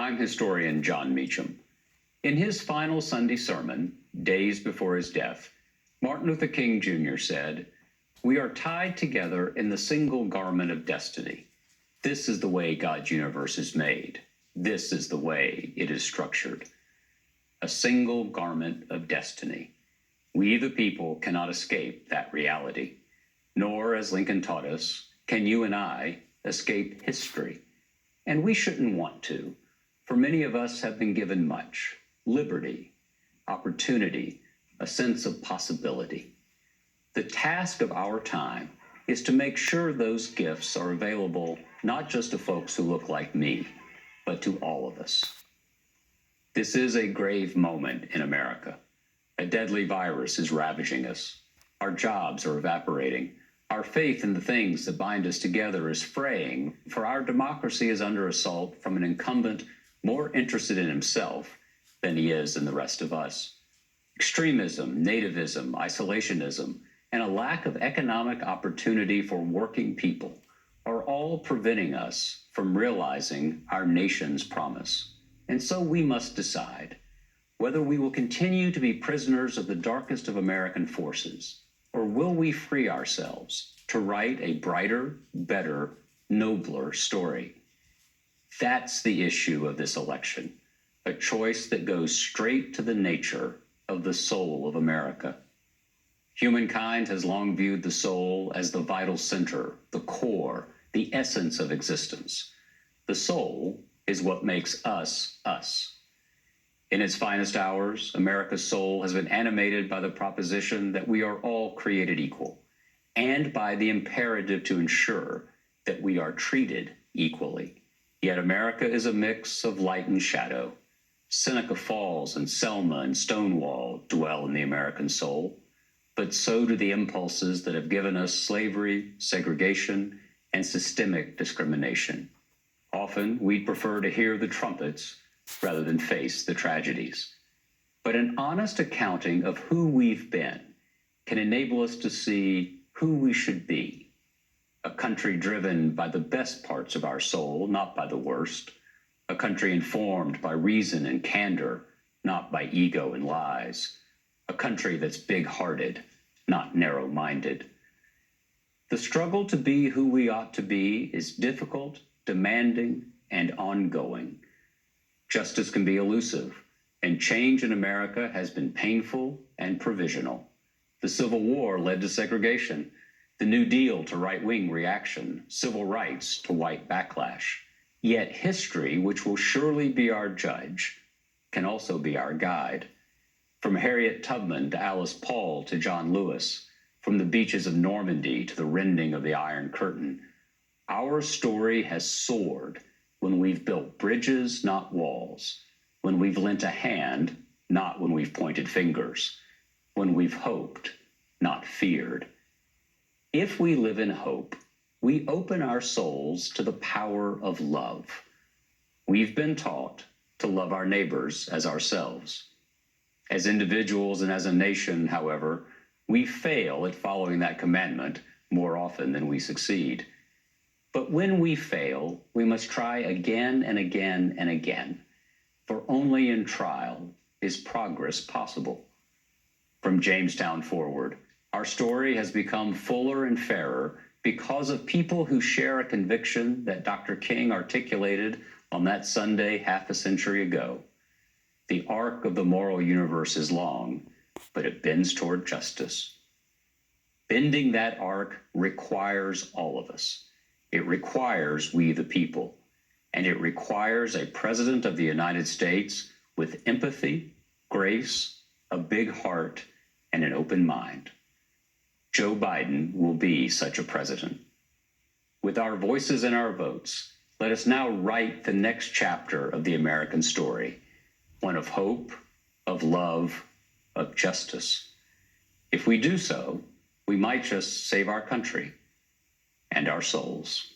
I'm historian John Meacham. In his final Sunday sermon, days before his death, Martin Luther King Jr. said, "We are tied together in the single garment of destiny. This is the way God's universe is made. This is the way it is structured. A single garment of destiny. We, the people, cannot escape that reality. Nor, as Lincoln taught us, can you and I escape history. And we shouldn't want to, for many of us have been given much: liberty, opportunity, a sense of possibility. The task of our time is to make sure those gifts are available not just to folks who look like me, but to all of us. This is a grave moment in America. A deadly virus is ravaging us. Our jobs are evaporating. Our faith in the things that bind us together is fraying, for our democracy is under assault from an incumbent more interested in himself than he is in the rest of us. Extremism, nativism, isolationism, and a lack of economic opportunity for working people are all preventing us from realizing our nation's promise. And so we must decide whether we will continue to be prisoners of the darkest of American forces, or will we free ourselves to write a brighter, better, nobler story? That's the issue of this election, a choice that goes straight to the nature of the soul of America. Humankind has long viewed the soul as the vital center, the core, the essence of existence. The soul is what makes us, us. In its finest hours, America's soul has been animated by the proposition that we are all created equal, and by the imperative to ensure that we are treated equally. Yet America is a mix of light and shadow. Seneca Falls and Selma and Stonewall dwell in the American soul, but so do the impulses that have given us slavery, segregation, and systemic discrimination. Often, we'd prefer to hear the trumpets rather than face the tragedies. But an honest accounting of who we've been can enable us to see who we should be. A country driven by the best parts of our soul, not by the worst. A country informed by reason and candor, not by ego and lies. A country that's big-hearted, not narrow-minded. The struggle to be who we ought to be is difficult, demanding, and ongoing. Justice can be elusive, and change in America has been painful and provisional. The Civil War led to segregation, the New Deal to right-wing reaction, civil rights to white backlash. Yet history, which will surely be our judge, can also be our guide. From Harriet Tubman to Alice Paul to John Lewis, from the beaches of Normandy to the rending of the Iron Curtain, our story has soared when we've built bridges, not walls, when we've lent a hand, not when we've pointed fingers, when we've hoped, not feared. If we live in hope, we open our souls to the power of love. We've been taught to love our neighbors as ourselves. As individuals and as a nation, however, we fail at following that commandment more often than we succeed. But when we fail, we must try again and again and again, for only in trial is progress possible. From Jamestown forward, our story has become fuller and fairer because of people who share a conviction that Dr. King articulated on that Sunday half a century ago. The arc of the moral universe is long, but it bends toward justice. Bending that arc requires all of us. It requires we the people, and it requires a president of the United States with empathy, grace, a big heart, and an open mind. Joe Biden will be such a president. With our voices and our votes, let us now write the next chapter of the American story, one of hope, of love, of justice. If we do so, we might just save our country and our souls.